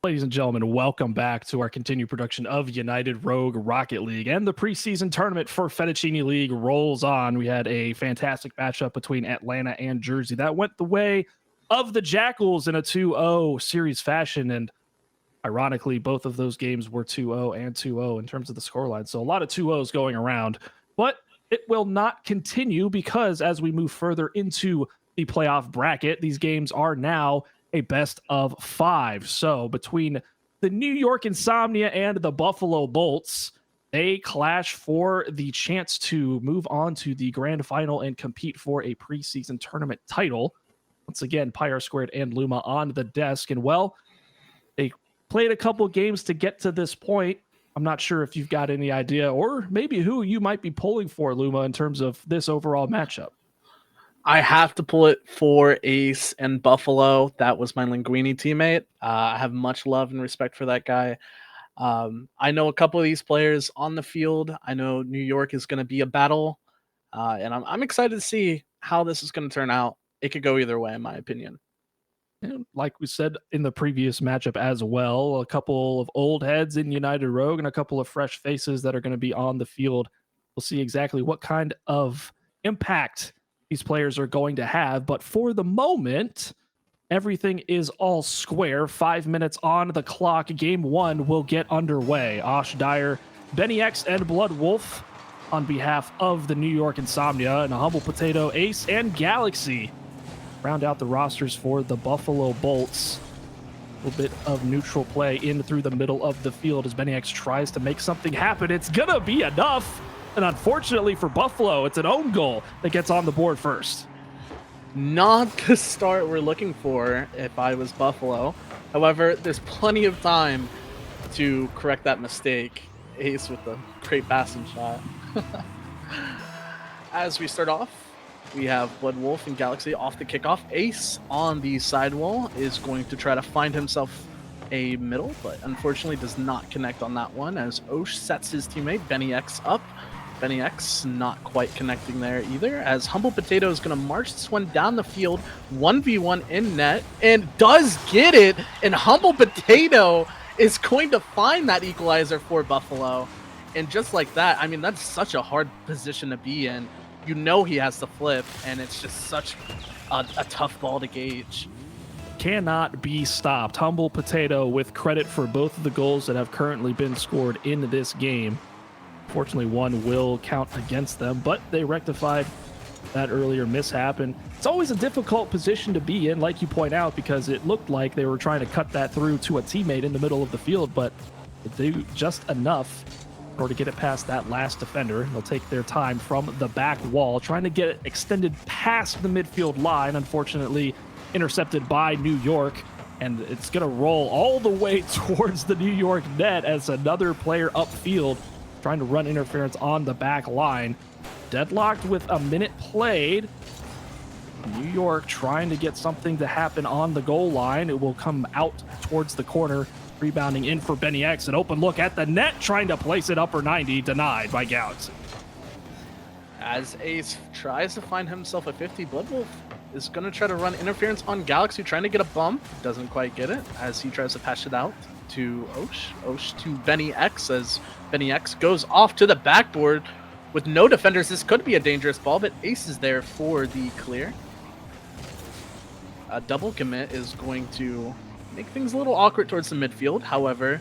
Ladies and gentlemen, welcome back to our continued production of United Rogue Rocket League. And the preseason tournament for Fettuccine League rolls on. We had a fantastic matchup between Atlanta and Jersey that went the way of the Jackals in a 2-0 series fashion. And ironically, both of those games were 2-0 and 2-0 in terms of the scoreline. So a lot of 2-0s going around. But it will not continue because as we move further into the playoff bracket, these games are now a best of 5. So between the New York Insomnia and the Buffalo Bolts, they clash for the chance to move on to the grand final and compete for a preseason tournament title. Once again, Pyre Squared and Luma on the desk. And well, they played a couple games to get to this point. I'm not sure if you've got any idea or maybe who you might be pulling for, Luma, in terms of this overall matchup. I have to pull it for Ace and Buffalo. That was my Linguini teammate. I have much love and respect for that guy. I know a couple of these players on the field. I know New York is going to be a battle, and I'm excited to see how this is going to turn out. It could go either way, in my opinion. And like we said in the previous matchup as well, a couple of old heads in United Rogue and a couple of fresh faces that are going to be on the field. We'll see exactly what kind of impact these players are going to have. But for the moment, everything is all square. 5 minutes on the clock. Game 1 will get underway. Osh Dyer, Benny X, and Blood Wolf on behalf of the New York Insomnia, and a Humble Potato, Ace, and Galaxy round out the rosters for the Buffalo Bolts. A little bit of neutral play in through the middle of the field as Benny X tries to make something happen. It's gonna be enough. And unfortunately for Buffalo, it's an own goal that gets on the board first. Not the start we're looking for if I was Buffalo. However, there's plenty of time to correct that mistake. Ace with the great passing shot. As we start off, we have Blood Wolf and Galaxy off the kickoff. Ace on the sidewall is going to try to find himself a middle, but unfortunately does not connect on that one as Osh sets his teammate Benny X up. Benny X not quite connecting there either, as Humble Potato is going to march this one down the field, 1v1 in net, and does get it, and Humble Potato is going to find that equalizer for Buffalo. And just like that, I mean, that's such a hard position to be in. You know he has to flip, and it's just such a tough ball to gauge. Cannot be stopped. Humble Potato with credit for both of the goals that have currently been scored in this game. Fortunately, one will count against them, but they rectified that earlier mishap. And it's always a difficult position to be in, like you point out, because it looked like they were trying to cut that through to a teammate in the middle of the field, but they do just enough in order to get it past that last defender. They'll take their time from the back wall, trying to get it extended past the midfield line. Unfortunately, intercepted by New York, and it's going to roll all the way towards the New York net as another player upfield trying to run interference on the back line. Deadlocked with a minute played. New York trying to get something to happen on the goal line. It will come out towards the corner, rebounding in for Benny X. An open look at the net, trying to place it upper 90, denied by Galaxy. As Ace tries to find himself a 50, Blood Wolf is going to try to run interference on Galaxy, trying to get a bump. Doesn't quite get it as he tries to pass it out to Osh. Osh to Benny X as Benny X goes off to the backboard with no defenders. This could be a dangerous ball, but Ace is there for the clear. A double commit is going to make things a little awkward towards the midfield. However,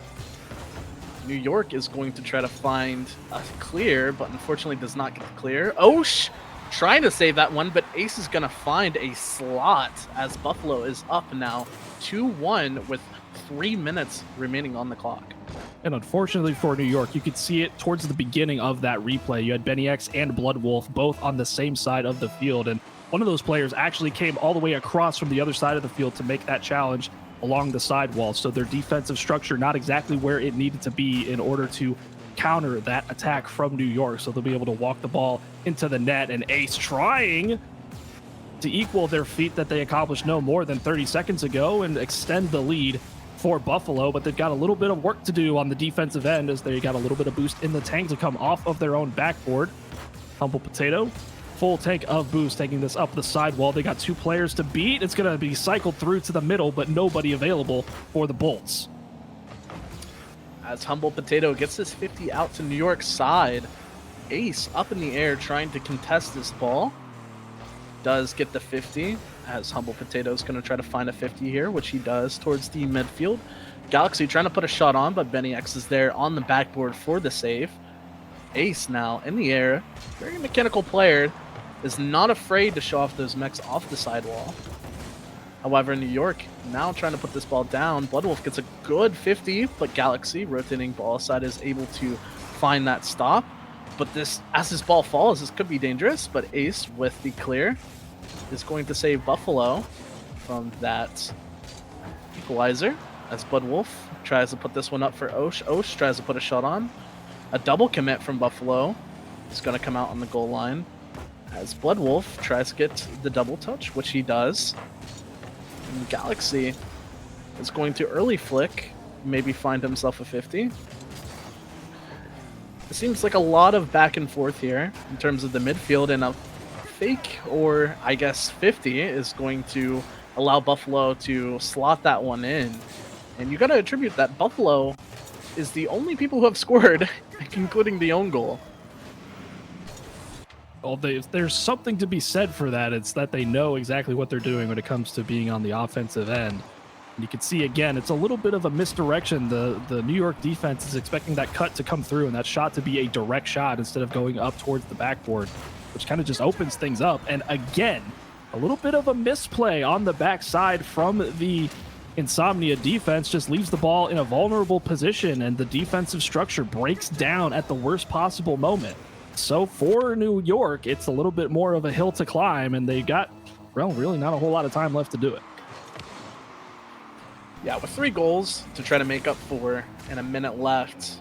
New York is going to try to find a clear, but unfortunately does not get the clear. Osh trying to save that one, but Ace is going to find a slot as Buffalo is up now 2-1 with 3 minutes remaining on the clock. And unfortunately for New York, you could see it towards the beginning of that replay. You had Benny X and Blood Wolf both on the same side of the field, and one of those players actually came all the way across from the other side of the field to make that challenge along the sidewall. So their defensive structure not exactly where it needed to be in order to counter that attack from New York. So they'll be able to walk the ball into the net, and Ace trying to equal their feat that they accomplished no more than 30 seconds ago and extend the lead for Buffalo, but they've got a little bit of work to do on the defensive end as they got a little bit of boost in the tank to come off of their own backboard. Humble Potato, full tank of boost, taking this up the sidewall. They got 2 players to beat. It's going to be cycled through to the middle, but nobody available for the Bolts. as Humble Potato gets this 50 out to New York's side. Ace up in the air trying to contest this ball. Does get the 50 as Humble Potato is going to try to find a 50 here, which he does towards the midfield. Galaxy trying to put a shot on, but Benny X is there on the backboard for the save. Ace now in the air, very mechanical player, is not afraid to show off those mechs off the sidewall. However, New York now trying to put this ball down. Bloodwolf gets a good 50, but Galaxy, rotating ball side, is able to find that stop. But this, as this ball falls, this could be dangerous, but Ace with the clear is going to save Buffalo from that equalizer as Bloodwolf tries to put this one up for Osh. Osh tries to put a shot on. A double commit from Buffalo is going to come out on the goal line as Bloodwolf tries to get the double touch, which he does. And Galaxy is going to early flick, maybe find himself a 50. It seems like a lot of back and forth here in terms of the midfield, and a fake, or I guess 50, is going to allow Buffalo to slot that one in. And you got to attribute that Buffalo is the only people who have scored, including the own goal. Well, there's something to be said for that. It's that they know exactly what they're doing when it comes to being on the offensive end. And you can see, again, it's a little bit of a misdirection. The New York defense is expecting that cut to come through and that shot to be a direct shot instead of going up towards the backboard, which kind of just opens things up. And again, a little bit of a misplay on the backside from the Insomnia defense, just leaves the ball in a vulnerable position, and the defensive structure breaks down at the worst possible moment. So for New York, it's a little bit more of a hill to climb, and they got, well, really not a whole lot of time left to do it. Yeah, with 3 goals to try to make up for and a minute left,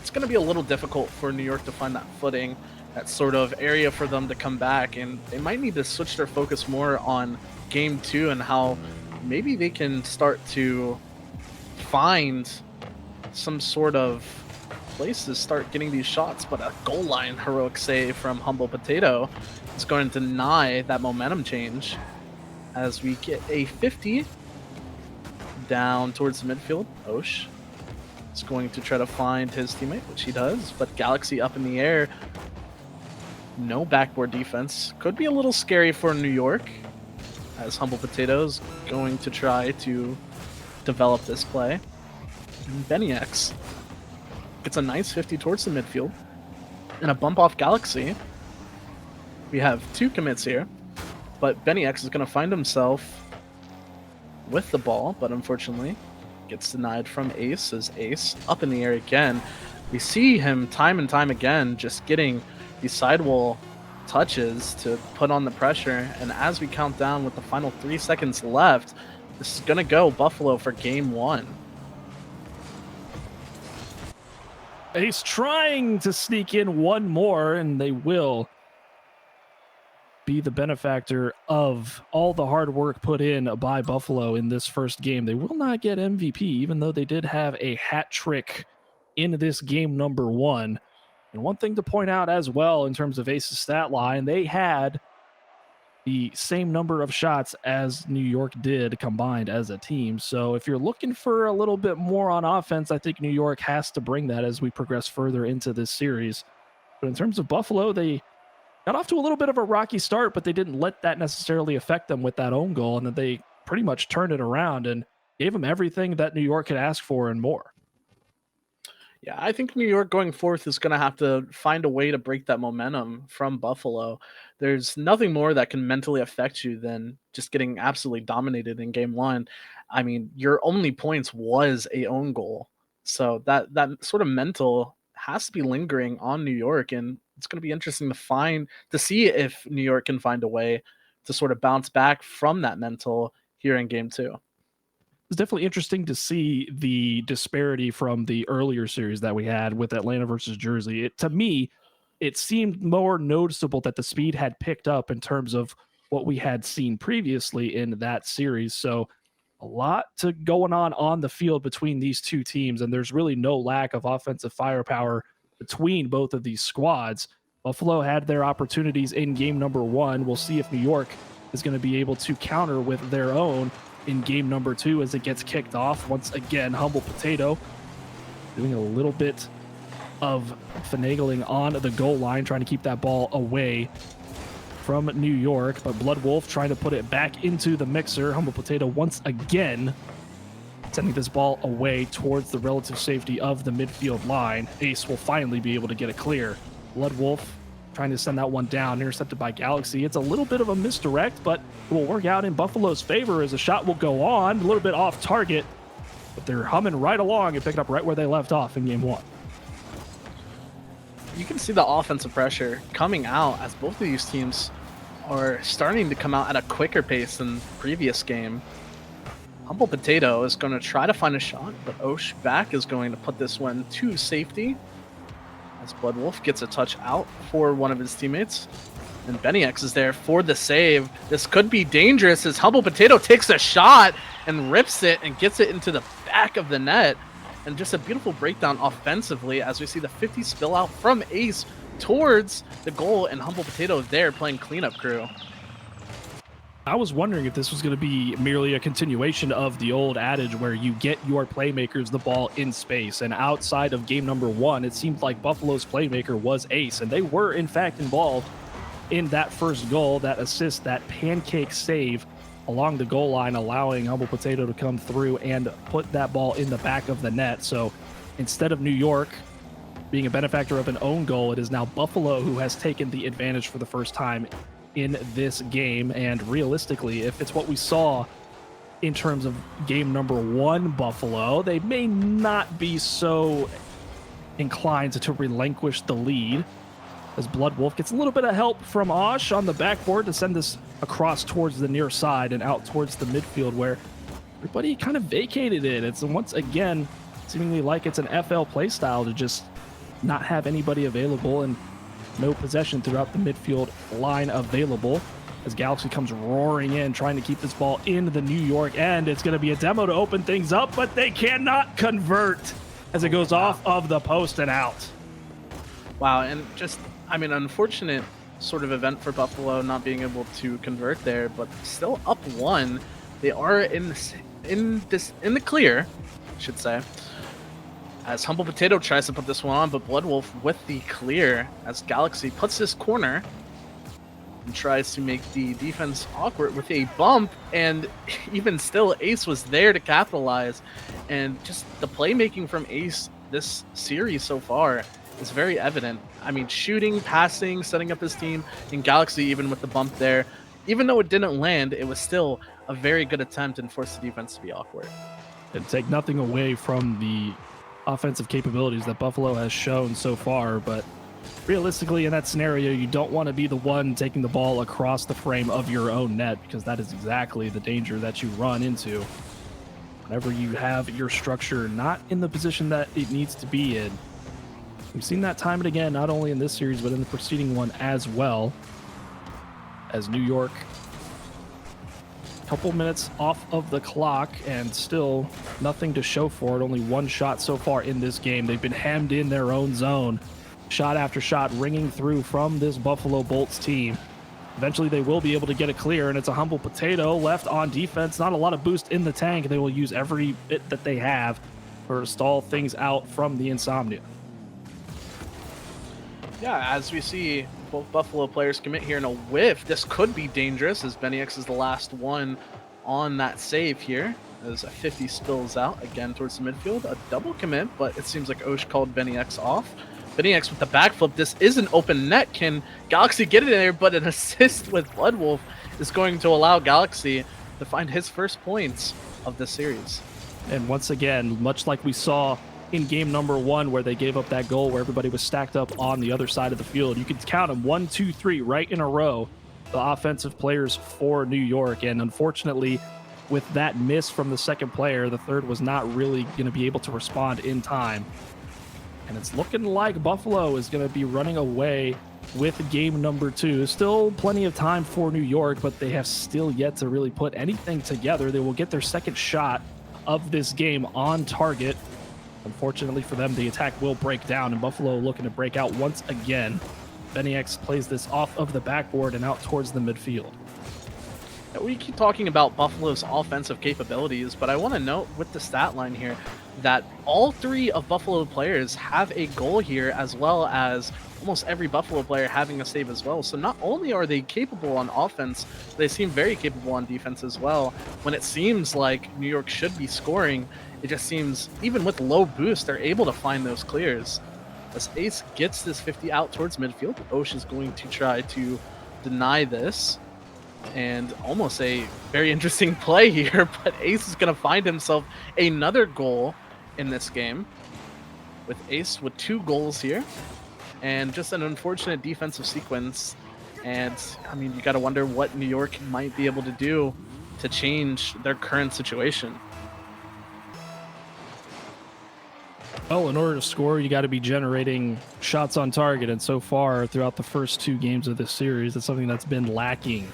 it's going to be a little difficult for New York to find that footing, that sort of area for them to come back, and they might need to switch their focus more on game 2 and how maybe they can start to find some sort of place to start getting these shots. But a goal line heroic save from Humble Potato is going to deny that momentum change as we get a 50 down towards the midfield. Osh is going to try to find his teammate, which he does, but Galaxy up in the air. No backboard defense. Could be a little scary for New York, as Humble Potatoes going to try to develop this play. And Benny X gets a nice 50 towards the midfield and a bump off Galaxy. We have 2 commits here, but Benny X is going to find himself with the ball, but unfortunately gets denied from Ace, as Ace up in the air again. We see him time and time again just getting these sidewall touches to put on the pressure, and as we count down with the final 3 seconds left, this is gonna go Buffalo for game 1. Ace trying to sneak in one more, and they will be the benefactor of all the hard work put in by Buffalo in this first game. They will not get MVP, even though they did have a hat trick in this game number 1. And one thing to point out as well in terms of Ace's stat line, they had the same number of shots as New York did combined as a team. So if you're looking for a little bit more on offense, I think New York has to bring that as we progress further into this series. But in terms of Buffalo, they got off to a little bit of a rocky start, but they didn't let that necessarily affect them with that own goal, and then they pretty much turned it around and gave them everything that New York could ask for and more. Yeah, I think New York going forth is going to have to find a way to break that momentum from Buffalo. There's nothing more that can mentally affect you than just getting absolutely dominated in game 1. I mean, your only points was a own goal. So that sort of mental has to be lingering on New York, and it's going to be interesting to see if New York can find a way to sort of bounce back from that mental here in game 2. It's definitely interesting to see the disparity from the earlier series that we had with Atlanta versus Jersey. To me, it seemed more noticeable that the speed had picked up in terms of what we had seen previously in that series. So a lot to going on the field between these two teams, and there's really no lack of offensive firepower between both of these squads. Buffalo had their opportunities in game number 1. We'll see if New York is going to be able to counter with their own in game number 2 as it gets kicked off. Once again, Humble Potato doing a little bit of finagling on the goal line, trying to keep that ball away from New York, but Blood Wolf trying to put it back into the mixer. Humble Potato once again sending this ball away towards the relative safety of the midfield line. Ace will finally be able to get it clear. Blood Wolf trying to send that one down, intercepted by Galaxy. It's a little bit of a misdirect, but it will work out in Buffalo's favor as a shot will go on, a little bit off target, but they're humming right along and picking up right where they left off in game one. You can see the offensive pressure coming out as both of these teams are starting to come out at a quicker pace than the previous game. Humble Potato is going to try to find a shot, but Osh back is going to put this one to safety as Blood Wolf gets a touch out for one of his teammates. And Benny X is there for the save. This could be dangerous as Humble Potato takes a shot and rips it and gets it into the back of the net. And just a beautiful breakdown offensively as we see the 50 spill out from Ace towards the goal, and Humble Potato there playing cleanup crew. I was wondering if this was going to be merely a continuation of the old adage where you get your playmakers the ball in space. And outside of game number one, it seemed like Buffalo's playmaker was Ace, and they were in fact involved in that first goal, that assist, that pancake save along the goal line, allowing Humble Potato to come through and put that ball in the back of the net. So instead of New York being a benefactor of an own goal, it is now Buffalo who has taken the advantage for the first time in this game. And realistically, if it's what we saw in terms of game number one Buffalo, they may not be so inclined to relinquish the lead, as Blood Wolf gets a little bit of help from Osh on the backboard to send this across towards the near side and out towards the midfield, where everybody kind of vacated it. It's once again seemingly like it's an FL play style to just not have anybody available and no possession throughout the midfield line available, as Galaxy comes roaring in trying to keep this ball in the New York end. It's going to be a demo to open things up, but they cannot convert as it goes off of the post and out. Wow, and just, I mean, unfortunate sort of event for Buffalo not being able to convert there, but still up one. They are in the clear, I should say, as Humble Potato tries to put this one on, but Blood Wolf with the clear as Galaxy puts this corner and tries to make the defense awkward with a bump, and even still Ace was there to capitalize. And just the playmaking from Ace this series so far is very evident. I mean, shooting, passing, setting up his team, and Galaxy, even with the bump there, even though it didn't land, it was still a very good attempt and forced the defense to be awkward. And take nothing away from the offensive capabilities that Buffalo has shown so far, but realistically in that scenario, you don't want to be the one taking the ball across the frame of your own net, because that is exactly the danger that you run into whenever you have your structure not in the position that it needs to be in. We've seen that time and again, not only in this series, but in the preceding one as well, as New York, a couple minutes off of the clock and still nothing to show for it. Only one shot so far in this game. They've been hemmed in their own zone. Shot after shot ringing through from this Buffalo Bolts team. Eventually they will be able to get it clear, and it's a Humble Potato left on defense. Not a lot of boost in the tank. They will use every bit that they have to stall things out from the Insomnia. Yeah, as we see both Buffalo players commit here in a whiff, this could be dangerous as Benny X is the last one on that save here. As a 50 spills out again towards the midfield. A double commit, but it seems like Osh called Benny X off. Benny X with the backflip. This is an open net. Can Galaxy get it in there? But an assist with Blood Wolf is going to allow Galaxy to find his first points of the series. And once again, much like we saw in game number one, where they gave up that goal where everybody was stacked up on the other side of the field, you could count them 1, 2, 3 right in a row, the offensive players for New York. And unfortunately, with that miss from the second player, the third was not really going to be able to respond in time. And it's looking like Buffalo is going to be running away with game number two. Still plenty of time for New York, but they have still yet to really put anything together. They will get their second shot of this game on target. Unfortunately for them, the attack will break down, and Buffalo looking to break out once again. Benny X plays this off of the backboard and out towards the midfield. We keep talking about Buffalo's offensive capabilities, but I want to note with the stat line here, that all three of Buffalo players have a goal here, as well as almost every Buffalo player having a save as well. So not only are they capable on offense, they seem very capable on defense as well. When it seems like New York should be scoring, it just seems, even with low boost, they're able to find those clears. As Ace gets this 50 out towards midfield, Osh is going to try to deny this. And almost a very interesting play here, but Ace is going to find himself another goal in this game, with Ace with 2 goals here, and just an unfortunate defensive sequence. And I mean, you got to wonder what New York might be able to do to change their current situation. Well, in order to score, you got to be generating shots on target, and so far throughout the first 2 games of this series, it's something that's been lacking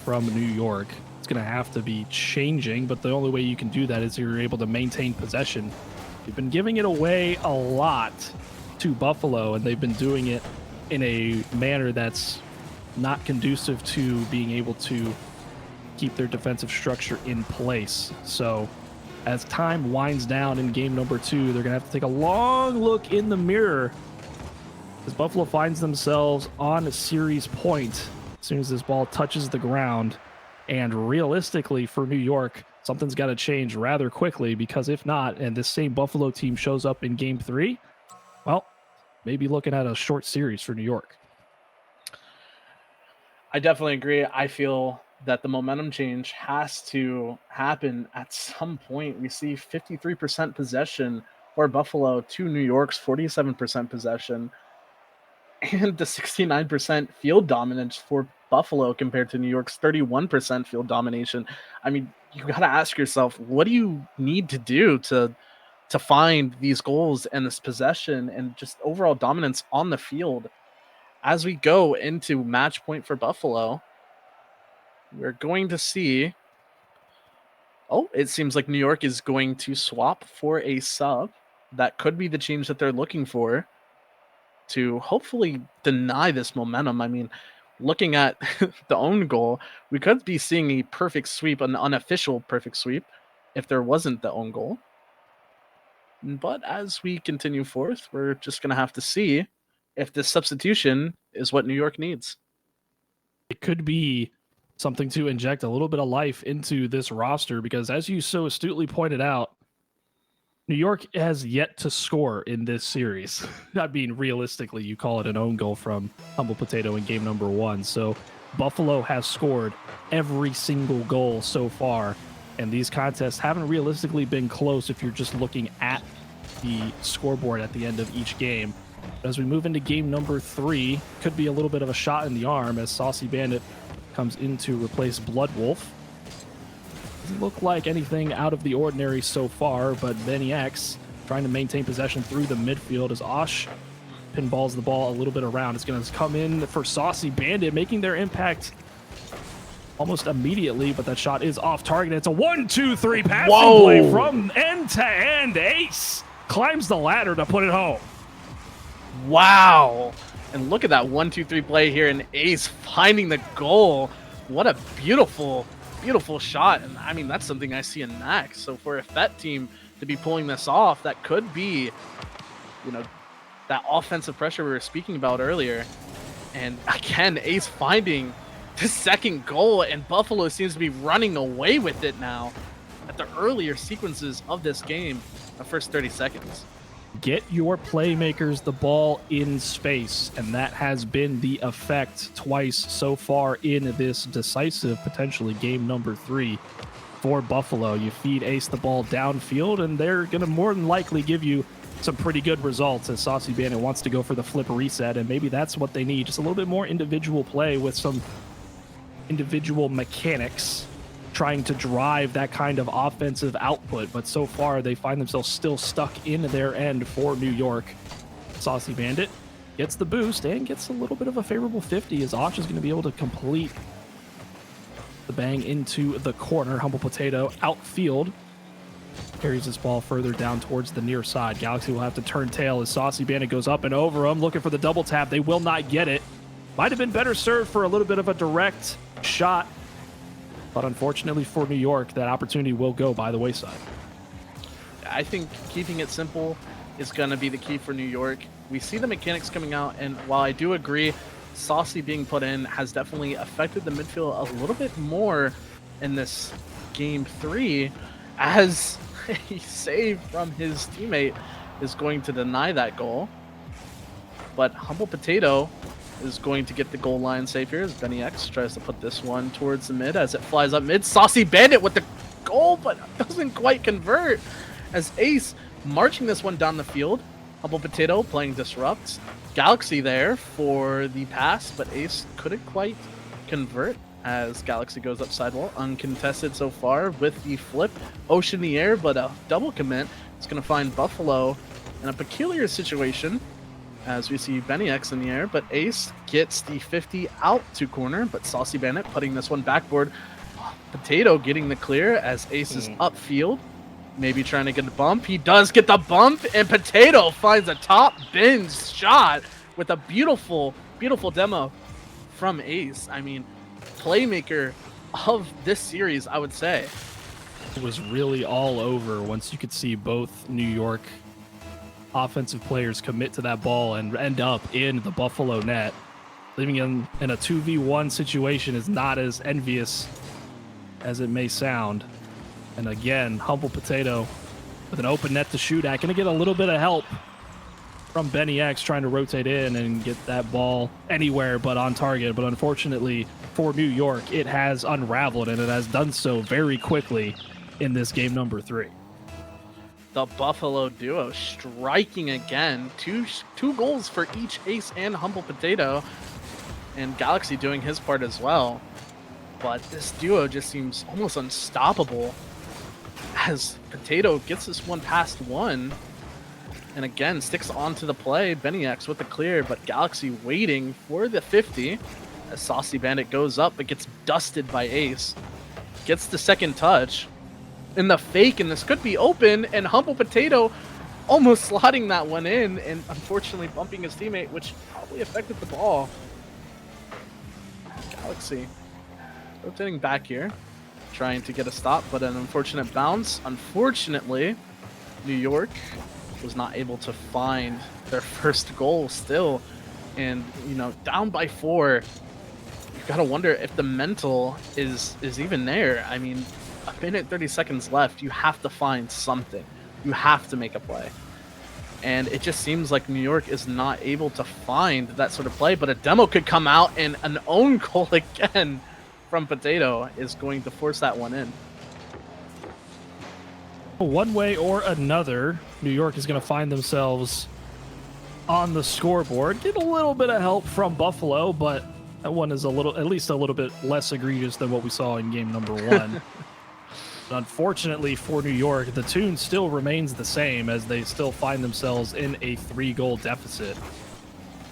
from New York. It's going to have to be changing, but the only way you can do that is you're able to maintain possession. You've been giving it away a lot to Buffalo, and they've been doing it in a manner that's not conducive to being able to keep their defensive structure in place. So as time winds down in game number 2, they're going to have to take a long look in the mirror as Buffalo finds themselves on a series point as soon as this ball touches the ground. And realistically for New York, something's got to change rather quickly, because if not, and this same Buffalo team shows up in game 3, well, maybe looking at a short series for New York. I definitely agree. I feel that the momentum change has to happen at some point. We see 53% possession for Buffalo to New York's 47% possession, and the 69% field dominance for Buffalo compared to New York's 31% field domination. I mean, you got to ask yourself, what do you need to do to find these goals and this possession and just overall dominance on the field? As we go into match point for Buffalo, we're going to see, oh, it seems like New York is going to swap for a sub. That could be the change that they're looking for to hopefully deny this momentum. I mean, looking at the own goal, we could be seeing a perfect sweep, an unofficial perfect sweep, if there wasn't the own goal. But as we continue forth, we're just going to have to see if this substitution is what New York needs. It could be something to inject a little bit of life into this roster, because as you so astutely pointed out, New York has yet to score in this series. I mean, realistically, you call it an own goal from Humble Potato in game number 1. So Buffalo has scored every single goal so far, and these contests haven't realistically been close if you're just looking at the scoreboard at the end of each game. But as we move into game number 3, could be a little bit of a shot in the arm as Saucy Bandit comes in to replace Blood Wolf. Doesn't look like anything out of the ordinary so far, but Benny X trying to maintain possession through the midfield as Osh pinballs the ball a little bit around. It's going to come in for Saucy Bandit, making their impact almost immediately, but that shot is off target. It's a 1-2-3 passing play from end to end. Ace climbs the ladder to put it home. Wow. And look at that 1-2-3 play here, and Ace finding the goal. What a beautiful shot. And I mean, that's something I see in Max. So for a FET team to be pulling this off, that could be, you know, that offensive pressure we were speaking about earlier. And again, Ace finding the second goal, and Buffalo seems to be running away with it now at the earlier sequences of this game, the first 30 seconds. Get your playmakers the ball in space, and that has been the effect twice so far in this decisive, potentially game number 3 for Buffalo. You feed Ace the ball downfield, and they're going to more than likely give you some pretty good results, as Saucy Bandit wants to go for the flip reset, and maybe that's what they need. Just a little bit more individual play with some individual mechanics trying to drive that kind of offensive output, but so far they find themselves still stuck in their end for New York. Saucy Bandit gets the boost and gets a little bit of a favorable 50 as Osh is going to be able to complete the bang into the corner. Humble Potato outfield carries this ball further down towards the near side. Galaxy will have to turn tail as Saucy Bandit goes up and over them, looking for the double tap. They will not get it. Might have been better served for a little bit of a direct shot, but unfortunately for New York, that opportunity will go by the wayside. I think keeping it simple is going to be the key for New York. We see the mechanics coming out, and while I do agree, Saucy being put in has definitely affected the midfield a little bit more in this game 3, as a save from his teammate is going to deny that goal. But Humble Potato is going to get the goal line save here as Benny X tries to put this one towards the mid as it flies up mid. Saucy Bandit with the goal, but doesn't quite convert as Ace marching this one down the field. Humble Potato playing Disrupt. Galaxy there for the pass, but Ace couldn't quite convert as Galaxy goes up sidewall. Uncontested so far with the flip. Ocean in the air, but a double commit. It's going to find Buffalo in a peculiar situation as we see Benny X in the air, but Ace gets the 50 out to corner, but Saucy Bandit putting this one backboard. Potato getting the clear as Ace is upfield, maybe trying to get the bump. He does get the bump, and Potato finds a top bin shot with a beautiful, beautiful demo from Ace. I mean, playmaker of this series, I would say. It was really all over once you could see both New York offensive players commit to that ball and end up in the Buffalo net. Leaving in a 2v1 situation is not as envious as it may sound. And again, Humble Potato with an open net to shoot at. Going to get a little bit of help from Benny X trying to rotate in and get that ball anywhere but on target. But unfortunately for New York, it has unraveled, and it has done so very quickly in this game number 3. The Buffalo duo striking again. Two goals for each Ace and Humble Potato, and Galaxy doing his part as well. But this duo just seems almost unstoppable as Potato gets this one past one and again sticks onto the play. Benny X with the clear, but Galaxy waiting for the 50 as Saucy Bandit goes up but gets dusted by Ace. Gets the second touch in the fake, and this could be open, and Humble Potato almost slotting that one in and unfortunately bumping his teammate, which probably affected the ball. Galaxy rotating back here, trying to get a stop, but an unfortunate bounce. Unfortunately, New York was not able to find their first goal still, and down by 4. You've got to wonder if the mental is even there. I mean, a minute 30 seconds left. You have to find something. You have to make a play. And it just seems like New York is not able to find that sort of play, but a demo could come out, and an own goal again from Potato is going to force that one in. One way or another, New York is going to find themselves on the scoreboard. Get a little bit of help from Buffalo, but that one is at least a little bit less egregious than what we saw in game number 1. Unfortunately for New York, the tune still remains the same as they still find themselves in a 3-goal deficit.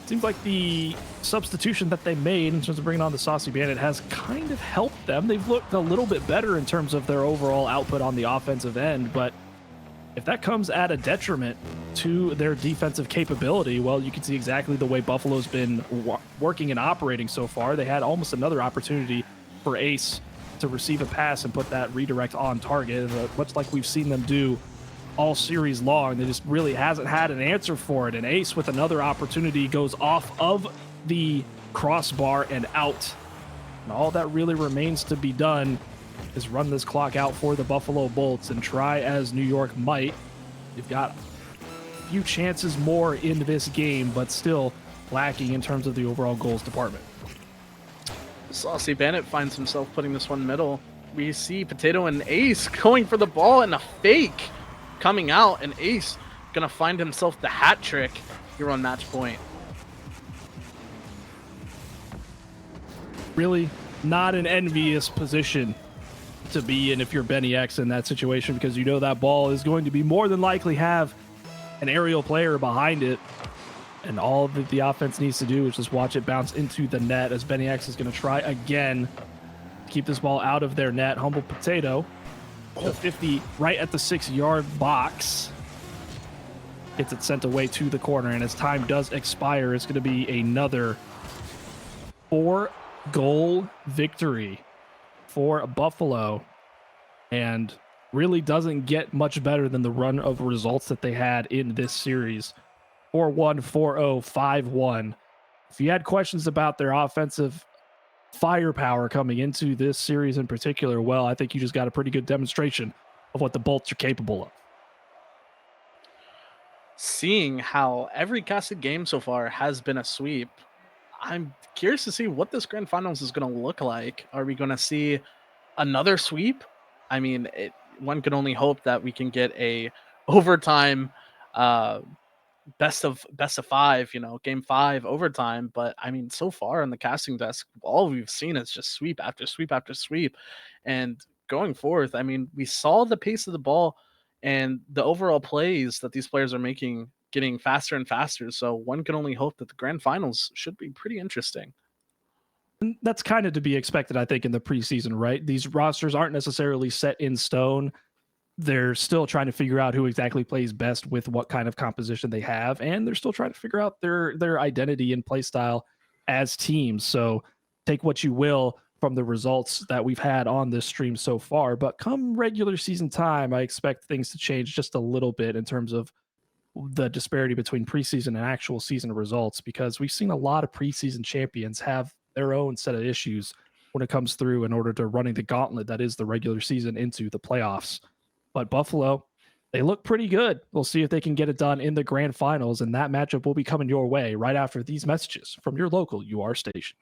Seems like the substitution that they made in terms of bringing on the Saucy Bandit has kind of helped them. They've looked a little bit better in terms of their overall output on the offensive end, but if that comes at a detriment to their defensive capability, well, you can see exactly the way Buffalo's been working and operating so far. They had almost another opportunity for Ace to receive a pass and put that redirect on target, much like we've seen them do all series long. They just really hasn't had an answer for it. And Ace with another opportunity goes off of the crossbar and out. And all that really remains to be done is run this clock out for the Buffalo Bolts, and try as New York might. You've got a few chances more in this game, but still lacking in terms of the overall goals department. Saucy Bandit finds himself putting this one middle. We see Potato and Ace going for the ball, and a fake coming out, and Ace gonna find himself the hat trick here on match point. Really not an envious position to be in if you're Benny X in that situation, because you know that ball is going to be more than likely have an aerial player behind it. And all that the offense needs to do is just watch it bounce into the net, as Benny X is going to try again to keep this ball out of their net. Humble Potato, the 50 right at the 6-yard box, gets it sent away to the corner. And as time does expire, it's going to be another 4-goal victory for Buffalo. And really doesn't get much better than the run of results that they had in this series. 4-1, 4-0, 5-1. If you had questions about their offensive firepower coming into this series in particular, well, I think you just got a pretty good demonstration of what the Bolts are capable of. Seeing how every casted game so far has been a sweep, I'm curious to see what this grand finals is going to look like. Are we going to see another sweep? I mean, one can only hope that we can get a overtime uh, best of 5, game 5 overtime. But I mean, so far on the casting desk, all we've seen is just sweep after sweep after sweep. And going forth, I mean, we saw the pace of the ball and the overall plays that these players are making getting faster and faster. So one can only hope that the grand finals should be pretty interesting. And that's kind of to be expected, I think, in the preseason, right? These rosters aren't necessarily set in stone. They're still trying to figure out who exactly plays best with what kind of composition they have, and they're still trying to figure out their identity and play style as teams. So take what you will from the results that we've had on this stream so far, but come regular season time, I expect things to change just a little bit in terms of the disparity between preseason and actual season results, because we've seen a lot of preseason champions have their own set of issues when it comes through in order to running the gauntlet that is the regular season into the playoffs. But Buffalo, they look pretty good. We'll see if they can get it done in the grand finals, and that matchup will be coming your way right after these messages from your local UR station.